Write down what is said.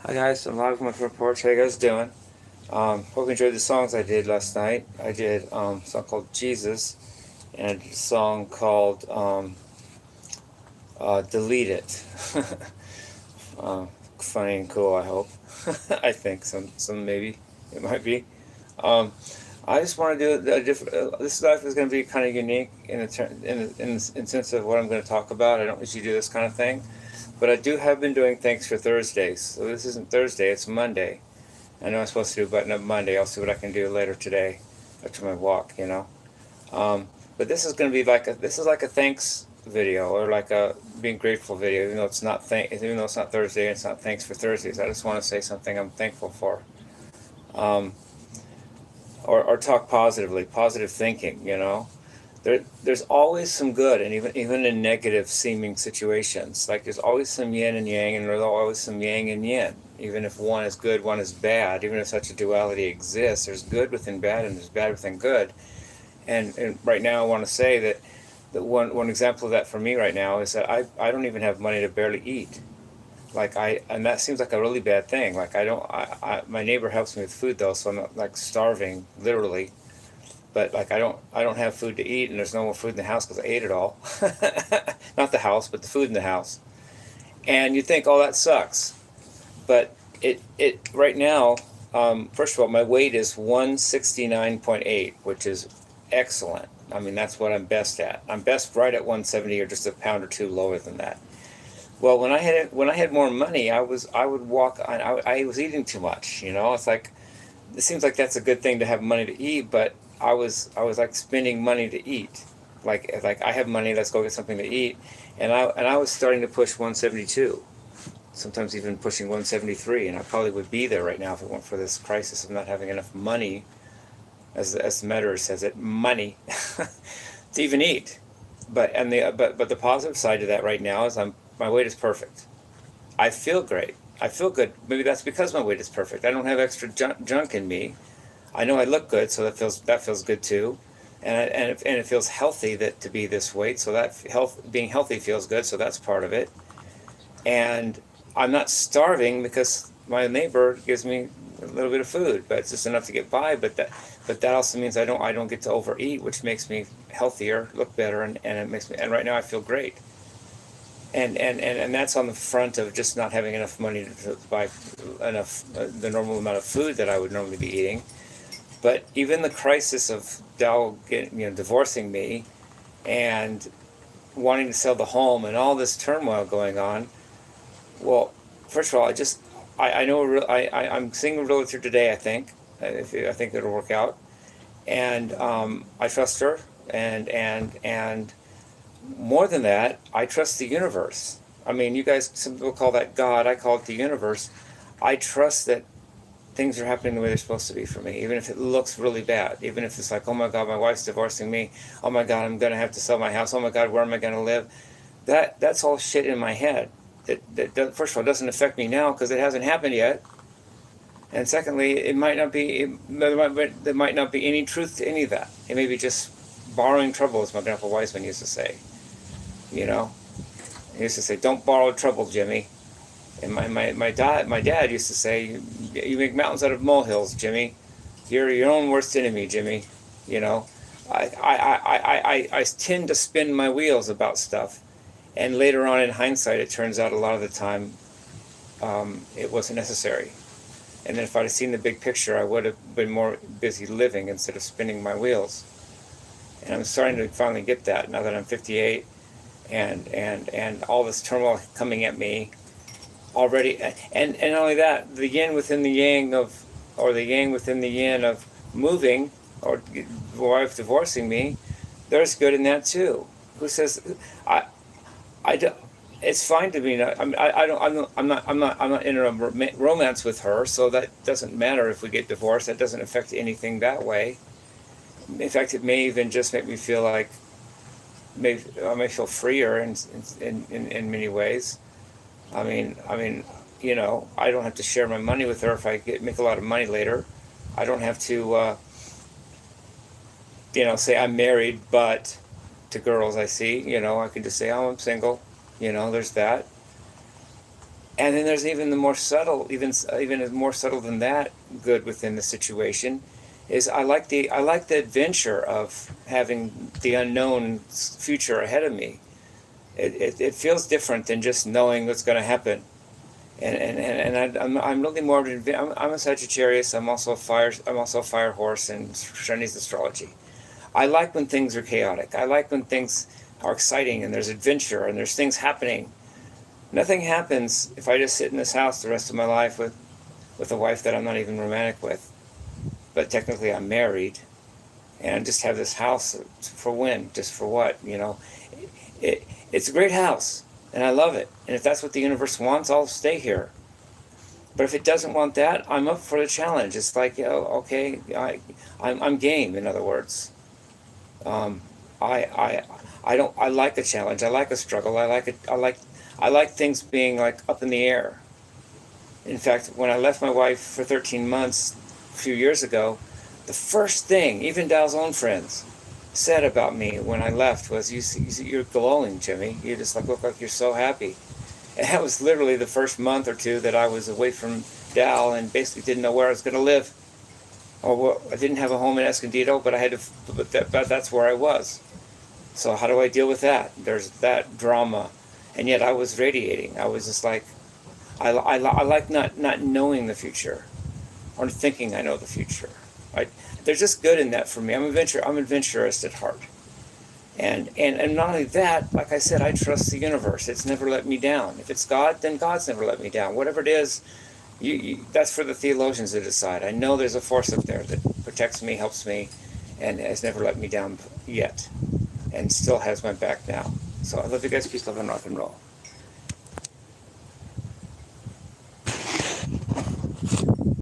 Hi guys, I'm live with my front porch. How you guys doing? Hope you enjoyed the songs I did last night. I did a song called Jesus and a song called Delete It. uh, Funny and cool, I hope. I think some maybe it might be. Um, I just want to do a different. This life is going to be kind of unique in sense of what I'm going to talk about. I don't usually do this kind of thing, but I do have been doing Thanks for Thursdays. So this isn't Thursday; it's Monday. I know I'm supposed to do button up Monday. I'll see what I can do later today after my walk. But this is going to be this is like a thanks video or like a being grateful video, even though it's not Thursday and it's not Thanks for Thursdays. I just want to say something I'm thankful for, um, or talk positively, positive thinking. There's always some good, and even in negative seeming situations, like there's always some yin and yang, and there's always some yang and yin. Even if one is good, one is bad. Even if such a duality exists, there's good within bad, and there's bad within good. And right now, I want to say that one example of that for me right now is that I don't even have money to barely eat. And that seems like a really bad thing. Like I don't I my neighbor helps me with food though, so I'm not like starving literally, but like I don't have food to eat, and there's no more food in the house because I ate it all. Not the house, but the food in the house. And you think, oh, that sucks, but it right now. First of all, my weight is 169.8, which is excellent. I mean, that's what I'm best at. I'm best right at 170 or just a pound or two lower than that. Well, when I had more money, I would walk. I was eating too much. It's like it seems like that's a good thing to have money to eat, but I was like spending money to eat. Like I have money, let's go get something to eat, and I was starting to push 172, sometimes even pushing 173, and I probably would be there right now if it weren't for this crisis of not having enough money, as the Medder says it, money, to even eat. But the positive side to that right now is my weight is perfect. I feel great. I feel good. Maybe that's because my weight is perfect. I don't have extra junk in me. I know I look good, so that feels good too, and it feels healthy that to be this weight. So that being healthy feels good. So that's part of it. And I'm not starving because my neighbor gives me a little bit of food, but it's just enough to get by. But that also means I don't get to overeat, which makes me healthier, look better, and it makes me. And right now I feel great. And that's on the front of just not having enough money to buy enough the normal amount of food that I would normally be eating. But even the crisis of Dow divorcing me and wanting to sell the home and all this turmoil going on. Well, first of all, I know I'm seeing a realtor today. I think it'll work out, and I trust her, and more than that, I trust the universe. I mean, you guys, some people call that God. I call it the universe. I trust that things are happening the way they're supposed to be for me, even if it looks really bad. Even if it's like, oh my God, my wife's divorcing me. Oh my God, I'm gonna have to sell my house. Oh my God, where am I gonna live? That's all shit in my head. That first of all doesn't affect me now because it hasn't happened yet. And secondly, it might not be. There might not be any truth to any of that. It may be just borrowing trouble, as my grandpa Wiseman used to say. You know, he used to say, "Don't borrow trouble, Jimmy." And my dad used to say, "You make mountains out of molehills, Jimmy. You're your own worst enemy, Jimmy." You know, I tend to spin my wheels about stuff, and later on in hindsight, it turns out a lot of the time it wasn't necessary. And then if I'd have seen the big picture, I would have been more busy living instead of spinning my wheels. And I'm starting to finally get that now that I'm 58, and all this turmoil coming at me already, and not only that, the yin within the yang of, or the yang within the yin of moving, or wife divorcing me, there's good in that too. Who says I I do, it's fine to me. I don't. I'm not in a romance with her, so that doesn't matter if we get divorced. That doesn't affect anything that way. In fact, it may even just make me feel like I may feel freer in many ways. I mean, I don't have to share my money with her if I make a lot of money later. I don't have to, say I'm married, but to girls I see, I can just say, oh, I'm single. There's that. And then there's even the more subtle, even more subtle than that, good within the situation, is I like the adventure of having the unknown future ahead of me. It feels different than just knowing what's going to happen. I'm really more of I'm a Sagittarius. I'm also a fire. I'm also a fire horse in Chinese astrology. I like when things are chaotic. I like when things are exciting and there's adventure and there's things happening. Nothing happens if I just sit in this house the rest of my life with a wife that I'm not even romantic with. But technically I'm married, and I just have this house for when? Just for what? It's a great house, and I love it. And if that's what the universe wants, I'll stay here. But if it doesn't want that, I'm up for the challenge. It's like, okay, I'm game. In other words, um, I don't. I like a challenge. I like a struggle. I like it. I like things being like up in the air. In fact, when I left my wife for 13 months a few years ago, the first thing, even Dal's own friends, said about me when I left was, "You're glowing, Jimmy. You just look like you're so happy." And that was literally the first month or two that I was away from Dal and basically didn't know where I was going to live. I didn't have a home in Escondido, but I had to. But that's where I was. So how do I deal with that? There's that drama, and yet I was radiating. I was just like, I like not knowing the future, or thinking I know the future. There's just good in that for me. I'm adventurous at heart. And not only that, like I said, I trust the universe. It's never let me down. If it's God, then God's never let me down. Whatever it is, that's for the theologians to decide. I know there's a force up there that protects me, helps me, and has never let me down yet, and still has my back now. So I love you guys. Peace, love, and rock and roll.